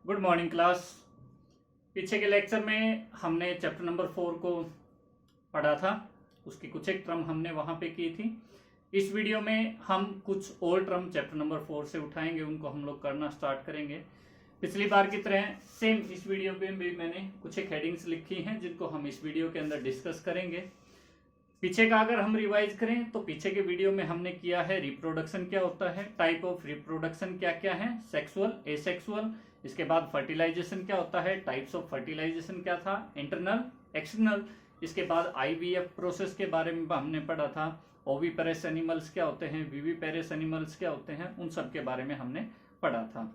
Good morning class. पीछे के lecture में हमने चैप्टर नंबर 4 को पढ़ा था, उसकी कुछ एक टर्म हमने वहां पे की थी। इस वीडियो में हम कुछ और टर्म चैप्टर नंबर 4 से उठाएंगे, उनको हम लोग करना स्टार्ट करेंगे। पिछली बार की तरह सेम इस वीडियो पे भी मैंने कुछ एक हेडिंग्स लिखी हैं जिनको हम इस वीडियो के अंदर डिस्कस करेंगे। पीछे का अगर हम रिवाइज करें तो पीछे के वीडियो में हमने किया है रिप्रोडक्शन क्या होता है, टाइप ऑफ रिप्रोडक्शन क्या क्या है, सेक्सुअल, एसेक्सुअल। इसके बाद फर्टिलाइजेशन क्या होता है, टाइप्स ऑफ फर्टिलाइजेशन क्या था, इंटरनल, एक्सटर्नल। इसके बाद आईवीएफ प्रोसेस के बारे में हमने पढ़ा था। ओविपेरस एनिमल्स क्या होते हैं, विविपेरस एनिमल्स क्या होते हैं, उन सब के बारे में हमने पढ़ा था।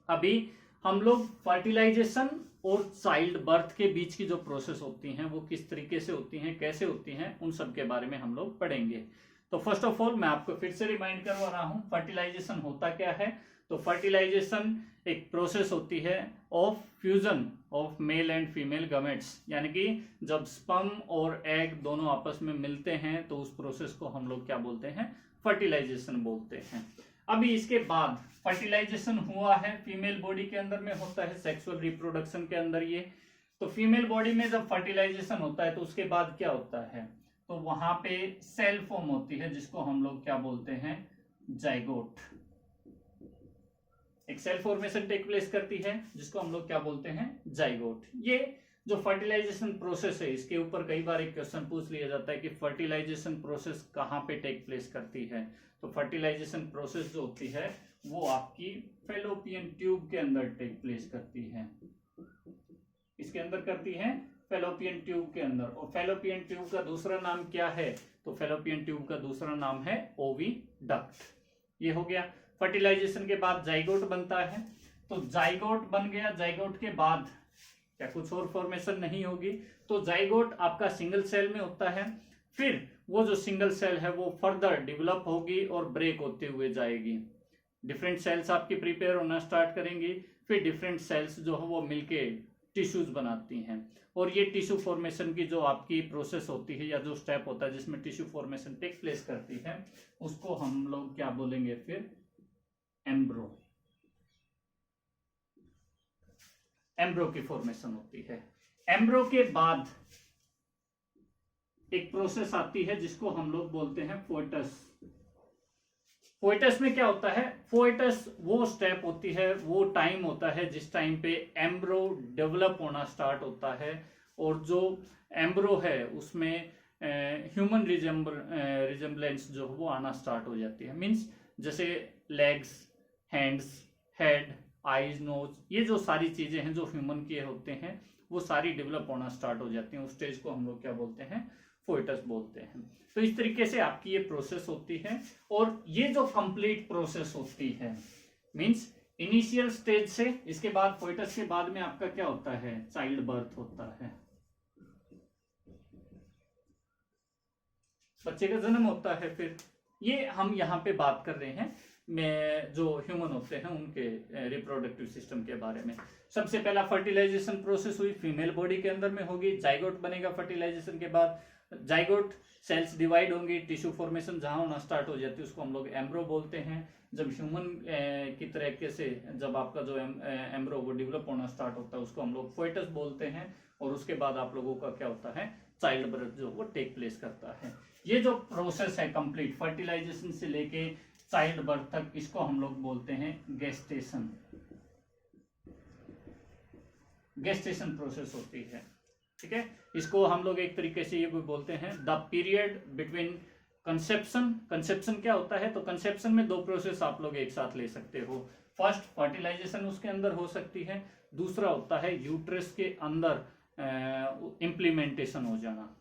अभी हम लोग फर्टिलाइजेशन और चाइल्ड बर्थ के बीच की जो प्रोसेस होती हैं वो किस तरीके से होती हैं, कैसे होती हैं, उन सब के बारे में हम लोग पढ़ेंगे। तो फर्स्ट ऑफ ऑल मैं आपको फिर से रिमाइंड करवा रहा हूं, फर्टिलाइजेशन होता क्या है। तो फर्टिलाइजेशन एक प्रोसेस होती है of fusion of male and female gametes, यानी कि जब स्पर्म और एग दोनों आपस में मिलते हैं तो उस प्रोसेस को हम लोग क्या बोलते हैं, फर्टिलाइजेशन बोलते हैं। अभी इसके बाद फर्टिलाइजेशन हुआ है, फीमेल बॉडी के अंदर में होता है, सेक्सुअल रिप्रोडक्शन के अंदर ये। तो फीमेल बॉडी में जब फर्टिलाइजेशन होता है तो उसके बाद क्या होता है, तो वहां पे सेल फॉर्म होती है जिसको हम लोग क्या बोलते हैं, जाइगोट। एक सेल फॉर्मेशन टेक प्लेस करती है जिसको हम लोग क्या बोलते हैं, जाइगोट। ये जो फर्टिलाइजेशन प्रोसेस है इसके ऊपर कई बार एक क्वेश्चन पूछ लिया जाता है कि फर्टिलाइजेशन प्रोसेस कहाँ पे टेक प्लेस करती है। तो फर्टिलाइजेशन प्रोसेस जो होती है वो आपकी फेलोपियन ट्यूब के अंदर टेक प्लेस करती है। इसके अंदर करती है, फेलोपियन ट्यूब के अंदर। और फेलोपियन ट्यूब का दूसरा नाम क्या है, तो फेलोपियन ट्यूब का दूसरा नाम है ओविडक्ट। ये हो गया। फर्टिलाइजेशन के बाद जाइगोट बनता है। तो जाइगोट बन गया, जाइगोट के बाद क्या कुछ और फॉर्मेशन नहीं होगी। तो जाइगोट आपका सिंगल सेल में होता है, फिर वो जो सिंगल सेल है वो फर्दर डेवलप होगी और ब्रेक होते हुए जाएगी। डिफरेंट सेल्स आपकी प्रिपेयर होना स्टार्ट करेंगी, फिर डिफरेंट सेल्स जो है वो मिलके टिश्यूज बनाती हैं। और ये टिश्यू फॉर्मेशन की जो आपकी प्रोसेस होती है या जो स्टेप होता है जिसमें टिश्यू फॉर्मेशन टेक प्लेस करती है उसको हम लोग क्या बोलेंगे, फिर एम्ब्रो। एम्ब्रो की फॉर्मेशन होती है। एम्ब्रो के बाद एक प्रोसेस आती है जिसको हम लोग बोलते हैं फोएटस। फोएटस में क्या होता है, फोएटस वो स्टेप होती है, वो टाइम होता है जिस टाइम पे एम्ब्रो डेवलप होना स्टार्ट होता है। और जो एम्ब्रो है उसमें ह्यूमन रिजेम्बलेंस जो वो आना स्टार्ट हो जाती है। मीन्स जैसे legs, hands, head, eyes, nose, ये जो सारी चीजें हैं जो ह्यूमन के होते हैं वो सारी डेवलप होना स्टार्ट हो जाती हैं। उस स्टेज को हम लोग क्या बोलते हैं, फोएटस बोलते हैं। तो इस तरीके से आपकी ये प्रोसेस होती है। और ये जो कंप्लीट प्रोसेस होती है मींस इनिशियल स्टेज से, इसके बाद फोएटस के बाद में आपका क्या होता है, चाइल्ड बर्थ होता है, बच्चे का जन्म होता है। फिर ये हम यहाँ पे बात कर रहे हैं में जो ह्यूमन होते हैं उनके रिप्रोडक्टिव सिस्टम के बारे में। सबसे पहला फर्टिलाइजेशन प्रोसेस हुई फीमेल बॉडी के अंदर में होगी, जाइगोट बनेगा। फर्टिलाइजेशन के बाद जाइगोट सेल्स डिवाइड होंगी, टिश्यू फॉर्मेशन जहां होना स्टार्ट हो जाती है उसको हम लोग एम्ब्रो बोलते हैं। जब ह्यूमन की तरीके से जब आपका जो एम्ब्रो वो डेवलप होना स्टार्ट होता है उसको हम लोग फोएटस बोलते हैं। और उसके बाद आप लोगों का क्या होता है, चाइल्ड बर्थ जो वो टेक प्लेस करता है। ये जो प्रोसेस है कंप्लीट फर्टिलाइजेशन से लेके चाइल्ड बर्थ तक, इसको हम लोग बोलते हैं गेस्टेशन। गेस्टेशन प्रोसेस होती है, ठीक है। इसको हम लोग एक तरीके से ये भी बोलते हैं the period between conception. Conception क्या होता है, तो कंसेप्शन में दो प्रोसेस आप लोग एक साथ ले सकते हो। फर्स्ट फर्टिलाइजेशन उसके अंदर हो सकती है, दूसरा होता है यूट्रस के अंदर इम्प्लीमेंटेशन हो जाना।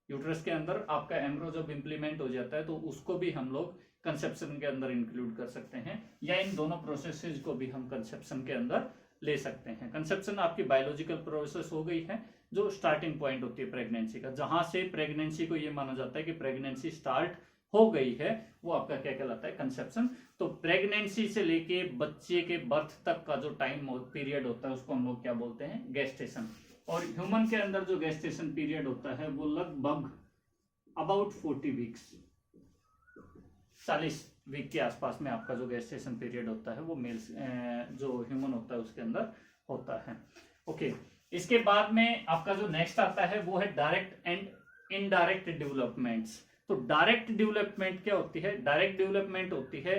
यूट्रस के अंदर आपका एम्ब्रो जब इम्प्लीमेंट हो जाता है तो उसको भी हम लोग कंसेप्शन के अंदर इंक्लूड कर सकते हैं, या इन दोनों प्रोसेसेस को भी हम कंसेप्शन के अंदर ले सकते हैं। कंसेप्शन आपकी बायोलॉजिकल प्रोसेस हो गई है जो स्टार्टिंग पॉइंट होती है प्रेगनेंसी का, जहां से प्रेगनेंसी को ये माना जाता है कि प्रेगनेंसी स्टार्ट हो गई है, वो आपका क्या कहलाता है, कंसेप्शन। तो प्रेगनेंसी से लेके बच्चे के बर्थ तक का जो टाइम पीरियड होता है उसको हम लोग क्या बोलते हैं, गेस्टेशन। और ह्यूमन के अंदर जो गेस्टेशन पीरियड होता है वो लगभग अबाउट 40 वीक्स, 40 वीक के आसपास में आपका जो गेस्टेशन पीरियड होता है वो मेल्स जो ह्यूमन होता है उसके अंदर होता है। ओके, इसके बाद में आपका जो नेक्स्ट आता है वो है डायरेक्ट एंड इनडायरेक्ट डेवलपमेंट्स। तो डायरेक्ट डेवलपमेंट क्या होती है? डायरेक्ट डेवलपमेंट होती है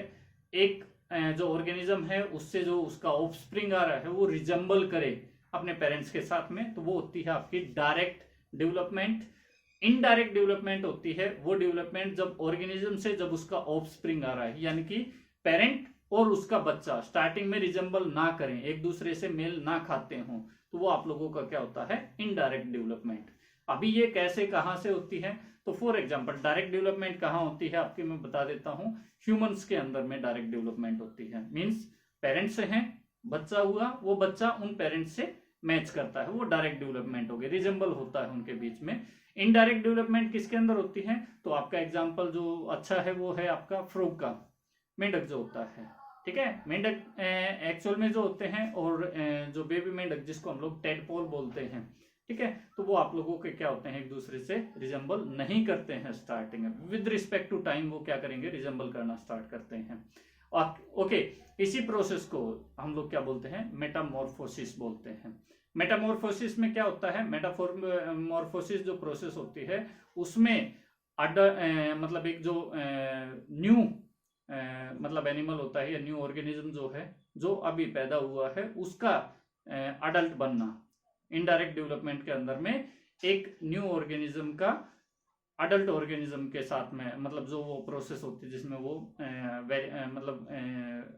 एक जो ऑर्गेनिज्म है उससे जो उसका ऑफस्प्रिंग आ रहा है वो रिजेंबल करे अपने पेरेंट्स के साथ में, तो वो होती है आपकी डायरेक्ट डेवलपमेंट। इनडायरेक्ट डेवलपमेंट होती है वो डेवलपमेंट जब ऑर्गेनिज्म से जब उसका ऑफस्प्रिंग आ रहा है, यानी कि पेरेंट और उसका बच्चा स्टार्टिंग में रिजेंबल ना करें, एक दूसरे से मेल ना खाते हों, तो वो आप लोगों का क्या होता है? Indirect development. अभी ये कैसे कहां से होती है? तो फॉर एग्जांपल डायरेक्ट डेवलपमेंट कहां होती है आपकी, मैं बता देता हूं। ह्यूमंस के अंदर में डायरेक्ट डेवलपमेंट होती है, मींस पेरेंट्स हैं, बच्चा हुआ, वो बच्चा उन पेरेंट्स से मैच करता है, वो डायरेक्ट डेवलपमेंट हो गई, रिजेंबल होता है उनके बीच में। इनडायरेक्ट डेवलपमेंट किसके अंदर होती है? तो आपका एग्जांपल जो अच्छा है वो है आपका फ्रॉग का, मेंढक जो होता है, ठीक है। मेंढक एक्चुअल में जो होते हैं, और जो बेबी मेंढक जिसको हम लोग टेडपोल बोलते हैं, ठीक है, तो वो आप लोगों के क्या होते हैं? एक दूसरे से रिजेंबल नहीं करते हैं स्टार्टिंग में, विद रिस्पेक्ट टू टाइम वो क्या करेंगे? रिजेंबल करना स्टार्ट करते हैं। ओके, इसी प्रोसेस को हम लोग क्या बोलते हैं? मेटामॉर्फोसिस बोलते हैं। मेटामॉर्फोसिस में क्या होता है? मेटामॉर्फोसिस जो प्रोसेस होती है उसमें मतलब एक जो न्यू मतलब एनिमल होता है या न्यू ऑर्गेनिज्म जो है, जो अभी पैदा हुआ है, उसका अडल्ट बनना। इनडायरेक्ट डेवलपमेंट के अंदर में एक न्यू ऑर्गेनिज्म का अडल्ट ऑर्गेनिज्म के साथ में, मतलब जो वो प्रोसेस होती है जिसमें वो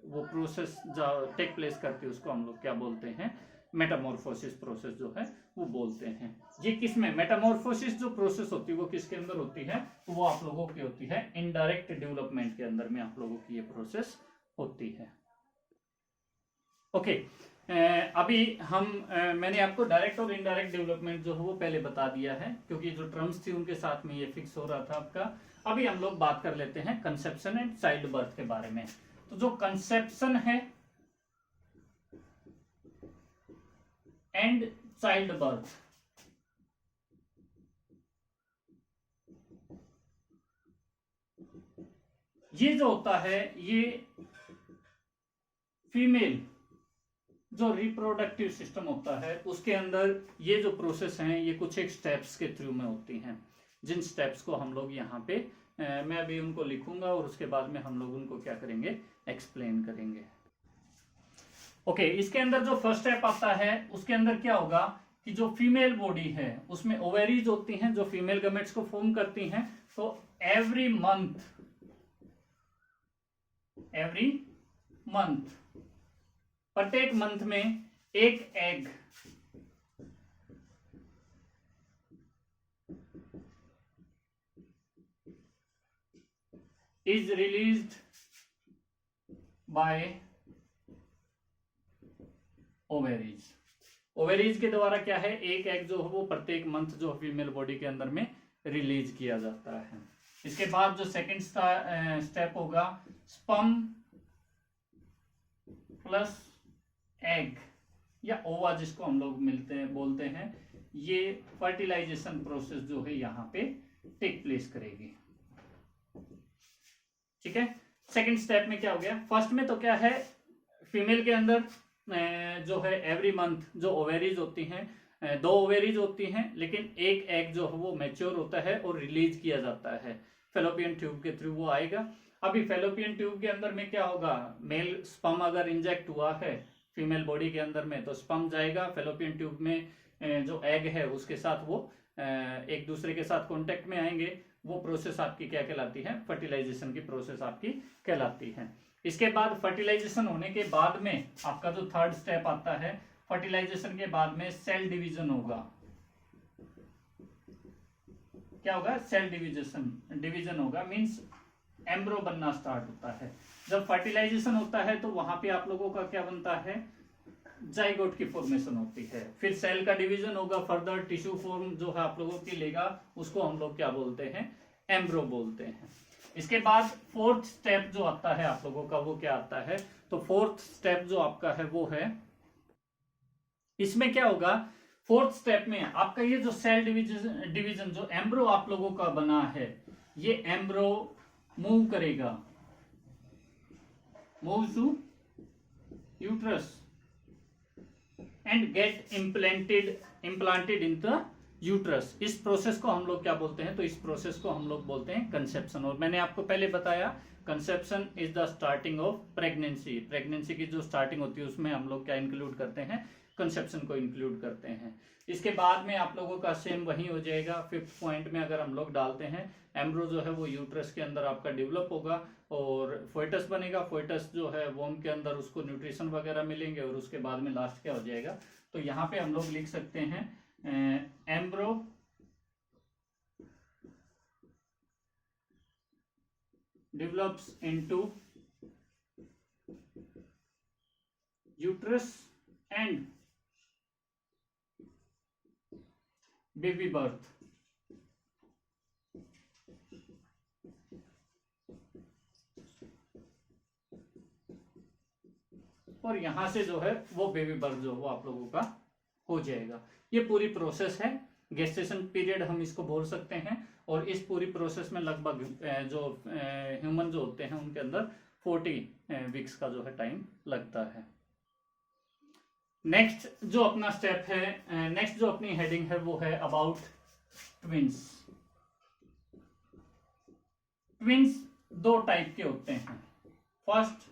वो प्रोसेस जो टेक प्लेस करती है उसको हम लोग क्या बोलते हैं? मेटामॉर्फोसिस प्रोसेस जो है वो बोलते हैं। ये किसमें मेटामॉर्फोसिस जो प्रोसेस होती है वो किसके अंदर होती है? तो वो आप लोगों की होती है इनडायरेक्ट डेवलपमेंट के अंदर में आप लोगों की ये प्रोसेस होती है। ओके, अभी हम मैंने आपको डायरेक्ट और इनडायरेक्ट डेवलपमेंट जो है वो पहले बता दिया है, क्योंकि जो टर्म्स थी उनके साथ में ये फिक्स हो रहा था आपका। अभी हम लोग बात कर लेते हैं कंसेप्शन एंड चाइल्ड बर्थ के बारे में। तो जो कंसेप्शन है एंड चाइल्ड बर्थ, ये जो होता है ये फीमेल जो रिप्रोडक्टिव सिस्टम होता है उसके अंदर ये जो प्रोसेस हैं ये कुछ एक स्टेप्स के थ्रू में होती हैं, जिन स्टेप्स को हम लोग यहाँ पे मैं अभी उनको लिखूंगा और उसके बाद में हम लोग उनको क्या करेंगे? एक्सप्लेन करेंगे। ओके, इसके अंदर जो फर्स्ट स्टेप आता है उसके अंदर क्या होगा कि जो फीमेल बॉडी है उसमें ओवेरीज होती हैं जो फीमेल गमेट्स को फॉर्म करती हैं। तो एवरी मंथ प्रत्येक मंथ में एक egg is released by ovaries. Ovaries के द्वारा क्या है? एक एग जो है वो प्रत्येक मंथ जो फीमेल बॉडी के अंदर में रिलीज किया जाता है। इसके बाद जो सेकंड स्टेप होगा स्पर्म प्लस एग या ओवा जिसको हम लोग बोलते हैं, ये फर्टिलाइजेशन प्रोसेस जो है यहाँ पे टेक प्लेस करेगी। ठीक है, सेकंड स्टेप में क्या हो गया? फर्स्ट में तो क्या है, फीमेल के अंदर जो है एवरी मंथ जो ओवेरीज होती हैं, 2 ओवेरीज होती हैं, लेकिन एक एग जो है वो मैच्योर होता है और रिलीज किया जाता है फेलोपियन ट्यूब के थ्रू, वो आएगा। अभी फेलोपियन ट्यूब के अंदर में क्या होगा? मेल स्पर्म अगर इंजेक्ट हुआ है फीमेल बॉडी के अंदर में तो स्पर्म जाएगा फेलोपियन ट्यूब में, जो एग है उसके साथ वो एक दूसरे के साथ कांटेक्ट में आएंगे। वो प्रोसेस आपकी क्या कहलाती है? फर्टिलाइजेशन की प्रोसेस आपकी कहलाती है। इसके बाद फर्टिलाइजेशन होने के बाद में आपका जो थर्ड स्टेप आता है, फर्टिलाइजेशन के बाद में सेल डिवीजन होगा। क्या होगा? सेल डिवीजन होगा, मींस एम्ब्रो बनना स्टार्ट होता है। जब फर्टिलाइजेशन होता है तो वहां पे आप लोगों का क्या बनता है? जाइगोट की फॉर्मेशन होती है। फिर सेल का डिवीजन होगा, फर्दर टिश्यू फॉर्म जो है आप लोगों की लेगा, उसको हम लोग क्या बोलते हैं? एम्ब्रो बोलते हैं। इसके बाद फोर्थ स्टेप जो आता है आप लोगों का वो क्या आता है? तो फोर्थ स्टेप जो आपका है वो है, इसमें क्या होगा? फोर्थ स्टेप में आपका ये जो सेल डिवीजन जो एम्ब्रो आप लोगों का बना है, ये एम्ब्रो मूव करेगा move to uterus and get implanted in the uterus. इस प्रोसेस को हम लोग क्या बोलते हैं? तो इस प्रोसेस को हम लोग बोलते हैं कंसेप्शन। और मैंने आपको पहले बताया conception is the starting of pregnancy. Pregnancy की जो स्टार्टिंग होती है उसमें हम लोग क्या इंक्लूड करते हैं? कंसेप्शन को इंक्लूड करते हैं। इसके बाद में आप लोगों का सेम वही हो जाएगा। 5th पॉइंट में अगर हम लोग डालते हैं, एम्ब्रो जो है वो यूट्रस के अंदर आपका डेवलप होगा और फोइटस बनेगा। फोइटस जो है वोम के अंदर उसको न्यूट्रिशन वगैरह मिलेंगे और उसके बाद में लास्ट क्या हो जाएगा? तो यहाँ पे हम लोग लिख सकते हैं एम्ब्रो develops into uterus and baby birth। और यहां से जो है वो बेबी बर्थ जो वो आप लोगों का हो जाएगा। ये पूरी प्रोसेस है। गेस्टेशन पीरियड हम इसको बोल सकते हैं। और इस पूरी प्रोसेस में लगभग जो ह्यूमन जो होते हैं उनके अंदर 40 वीक्स का जो है टाइम लगता है। नेक्स्ट जो अपना स्टेप है, नेक्स्ट जो अपनी हेडिंग है वो है अबाउट ट्विंस। ट्विंस दो टाइप के होते हैं। First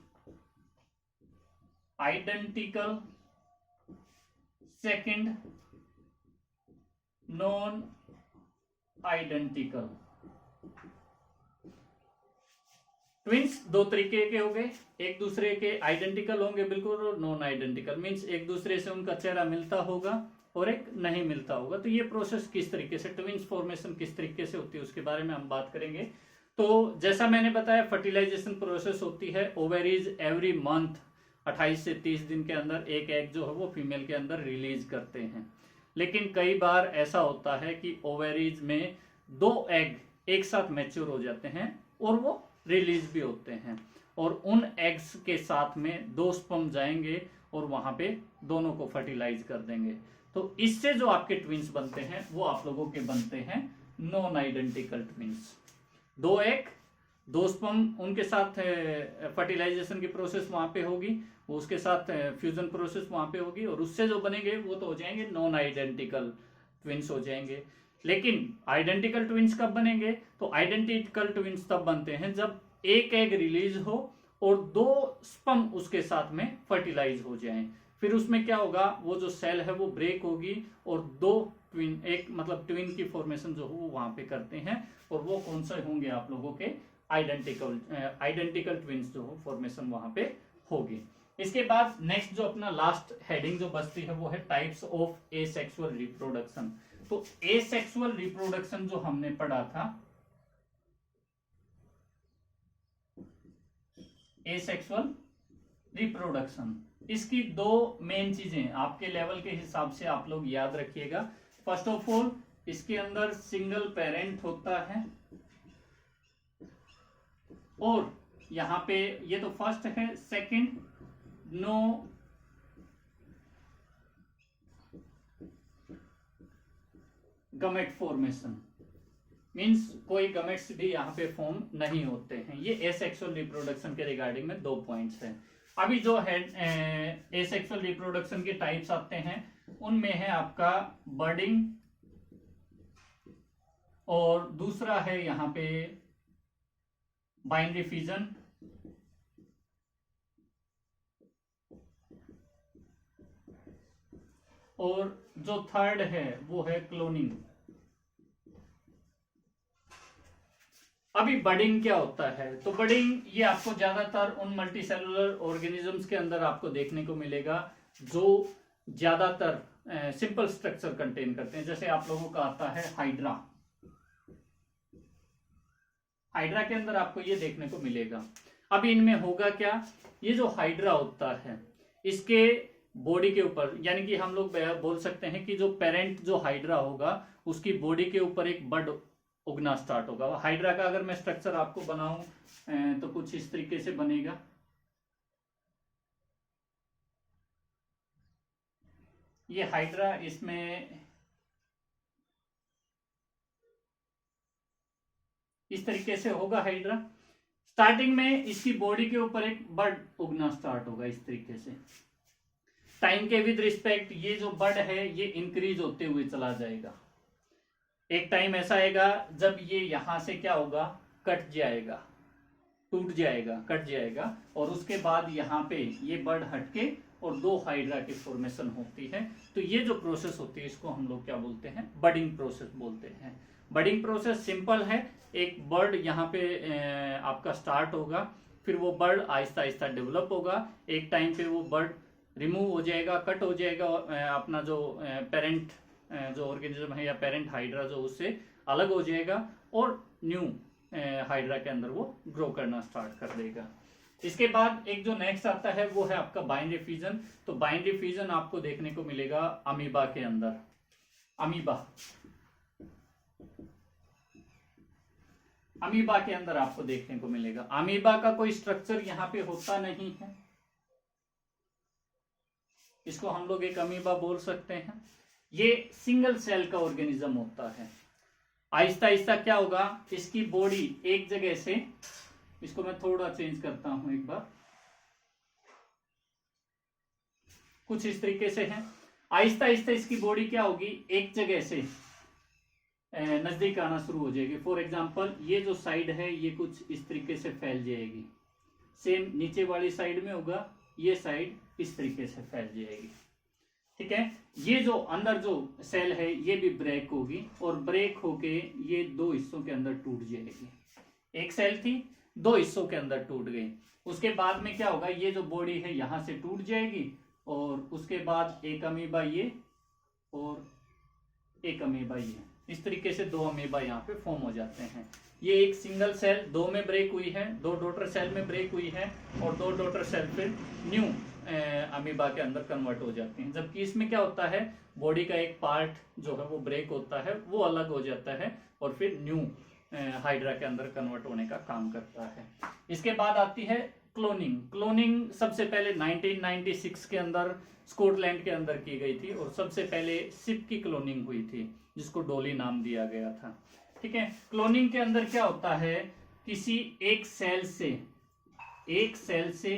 identical, second non identical. Twins दो तरीके के होंगे, एक दूसरे के आइडेंटिकल होंगे बिल्कुल, और नॉन आइडेंटिकल मींस एक दूसरे से उनका चेहरा मिलता होगा और एक नहीं मिलता होगा। तो ये प्रोसेस किस तरीके से, ट्विंस फॉर्मेशन किस तरीके से होती है उसके बारे में हम बात करेंगे। तो जैसा मैंने बताया फर्टिलाइजेशन प्रोसेस होती है। ओवेरीज एवरी मंथ 28 से 30 दिन के अंदर एक एग जो है वो फीमेल के अंदर रिलीज करते हैं। लेकिन कई बार ऐसा होता है कि ओवेरीज में 2 एग एक साथ मैच्योर हो जाते हैं और वो रिलीज भी होते हैं, और उन एग्स के साथ में 2 स्पर्म जाएंगे और वहां पे दोनों को फर्टिलाइज कर देंगे। तो इससे जो आपके ट्विंस बनते हैं वो आप लोगों के बनते हैं non identical twins. 2 egg 2 sperm, उनके साथ फर्टिलाइजेशन की प्रोसेस वहां पे होगी, उसके साथ फ्यूजन प्रोसेस वहां पे होगी, और उससे जो बनेंगे वो तो हो जाएंगे नॉन आइडेंटिकल ट्विंस हो जाएंगे। लेकिन आइडेंटिकल ट्विंस कब बनेंगे? तो आइडेंटिकल ट्विंस तब बनते हैं जब एक एग रिलीज हो और 2 स्पर्म उसके साथ में फर्टिलाइज हो जाएं। फिर उसमें क्या होगा, वो जो सेल है वो ब्रेक होगी और 2 ट्विन, एक मतलब ट्विन की फॉर्मेशन जो हो वो वहां पे करते हैं, और वो कौन से होंगे आप लोगों के आइडेंटिकल ट्विंस जो हो फॉर्मेशन वहां पे होगी। इसके बाद नेक्स्ट जो अपना लास्ट हेडिंग जो बचती है वो है टाइप्स ऑफ एसेक्सुअल रिप्रोडक्शन। तो एसेक्सुअल रिप्रोडक्शन जो हमने पढ़ा था, एसेक्सुअल रिप्रोडक्शन, इसकी 2 मेन चीजें आपके लेवल के हिसाब से आप लोग याद रखिएगा। फर्स्ट ऑफ ऑल इसके अंदर सिंगल पेरेंट होता है, और यहां पे ये तो फर्स्ट है। Second, no gamete formation, means कोई गमेट्स भी यहां पे फॉर्म नहीं होते हैं। ये एसेक्सुअल रिप्रोडक्शन के रिगार्डिंग में 2 पॉइंट्स हैं। अभी जो है एसेक्सुअल रिप्रोडक्शन के टाइप्स आते हैं उनमें है आपका बर्डिंग, और दूसरा है यहां पे बाइनरी फिजन, और जो थर्ड है वो है क्लोनिंग। अभी बडिंग क्या होता है? तो बडिंग ये आपको ज्यादातर उन मल्टीसेलुलर ऑर्गेनिजम्स के अंदर आपको देखने को मिलेगा जो ज्यादातर सिंपल स्ट्रक्चर कंटेन करते हैं। जैसे आप लोगों का आता है हाइड्रा, हाइड्रा के अंदर आपको ये देखने को मिलेगा। अब इनमें होगा क्या, ये जो हाइड्रा होता है इसके बॉडी के ऊपर, यानी कि हम लोग बोल सकते हैं कि जो पेरेंट जो हाइड्रा होगा उसकी बॉडी के ऊपर एक बड उगना स्टार्ट होगा। हाइड्रा का अगर मैं स्ट्रक्चर आपको बनाऊं तो कुछ इस तरीके से बनेगा। ये हाइड्रा, इसमें इस तरीके से होगा हाइड्रा। स्टार्टिंग में इसकी बॉडी के ऊपर एक बड उगना स्टार्ट होगा इस तरीके से। टाइम के विद रिस्पेक्ट ये जो बड है ये इंक्रीज होते हुए चला जाएगा। एक टाइम ऐसा आएगा जब ये यहां से क्या होगा, कट जाएगा, टूट जाएगा, कट जाएगा, और उसके बाद यहाँ पे ये बड हटके और दो हाइड्रा की फॉर्मेशन होती है। तो ये जो प्रोसेस होती है इसको हम लोग क्या बोलते हैं, बडिंग प्रोसेस बोलते हैं। बडिंग प्रोसेस सिंपल है, एक बर्ड यहाँ पे आपका स्टार्ट होगा, फिर वो बर्ड आहिस्ता आहिस्ता डेवलप होगा, एक टाइम पे वो बर्ड रिमूव हो जाएगा, कट हो जाएगा, अपना जो पेरेंट जो ऑर्गेनिज्म है या पेरेंट हाइड्रा जो उससे अलग हो जाएगा और न्यू हाइड्रा के अंदर वो ग्रो करना स्टार्ट कर देगा। इसके बाद एक जो नेक्स्ट आता है वो है आपका बाइनरी फ्यूजन। तो बाइनरी फ्यूजन आपको देखने को मिलेगा अमीबा के अंदर। अमीबा के अंदर आपको देखने को मिलेगा। अमीबा का कोई स्ट्रक्चर यहाँ पे होता नहीं है, इसको हम लोग एक अमीबा बोल सकते हैं। ये सिंगल सेल का ऑर्गेनिज्म होता है। आहिस्ता आहिस्ता क्या होगा, इसकी बॉडी एक जगह से, इसको मैं थोड़ा चेंज करता हूं एक बार, कुछ इस तरीके से है। आहिस्ता आहिस्ता इसकी बॉडी क्या होगी, एक जगह से नजदीक आना शुरू हो जाएगी। फॉर एग्जांपल ये जो साइड है ये कुछ इस तरीके से फैल जाएगी, सेम नीचे वाली साइड में होगा, ये साइड इस तरीके से फैल जाएगी। ठीक है, ये जो अंदर जो सेल है ये भी ब्रेक होगी और ब्रेक होके ये दो हिस्सों के अंदर टूट जाएगी। एक सेल थी, दो हिस्सों के अंदर टूट गई। उसके बाद में क्या होगा, ये जो बॉडी है यहां से टूट जाएगी और उसके बाद एक अमीबा ये और एक अमीबा ये, इस तरीके से दो अमीबा यहाँ पे फॉर्म हो जाते हैं। ये एक सिंगल सेल दो में ब्रेक हुई है, दो डॉटर सेल में ब्रेक हुई है और दो डॉटर सेल फिर न्यू अमीबा के अंदर कन्वर्ट हो जाती हैं। जबकि इसमें क्या होता है, बॉडी का एक पार्ट जो है वो ब्रेक होता है, वो अलग हो जाता है और फिर न्यू हाइड्रा के अंदर कन्वर्ट होने का काम करता है। इसके बाद आती है क्लोनिंग। क्लोनिंग सबसे पहले 1996 के अंदर स्कॉटलैंड के अंदर की गई थी और सबसे पहले शिप की क्लोनिंग हुई थी जिसको डॉली नाम दिया गया था। ठीक है, क्लोनिंग के अंदर क्या होता है, किसी एक सेल से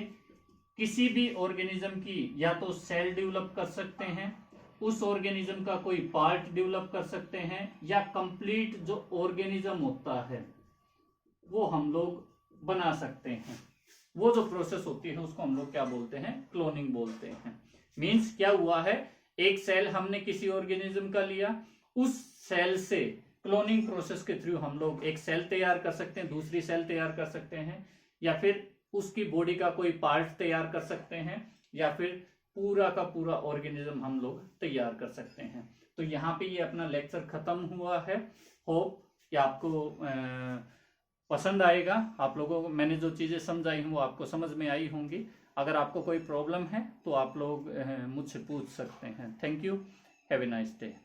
किसी भी ऑर्गेनिज्म की या तो सेल डेवलप कर सकते हैं, उस ऑर्गेनिज्म का कोई पार्ट डेवलप कर सकते हैं, या कंप्लीट जो ऑर्गेनिज्म होता है वो हम लोग बना सकते हैं। वो जो प्रोसेस होती है उसको हम लोग क्या बोलते हैं, क्लोनिंग बोलते हैं। मीन्स क्या हुआ है, एक सेल हमने किसी ऑर्गेनिज्म का लिया, उस सेल से क्लोनिंग प्रोसेस के थ्रू हम लोग एक सेल तैयार कर सकते हैं, दूसरी सेल तैयार कर सकते हैं, या फिर उसकी बॉडी का कोई पार्ट तैयार कर सकते हैं, या फिर पूरा का पूरा ऑर्गेनिज्म हम लोग तैयार कर सकते हैं। तो यहाँ पे ये अपना लेक्चर खत्म हुआ है। होप कि आपको पसंद आएगा। आप लोगों को मैंने जो चीजें समझाई हूँ वो आपको समझ में आई होंगी। अगर आपको कोई प्रॉब्लम है तो आप लोग मुझसे पूछ सकते हैं। Thank you, have a nice day.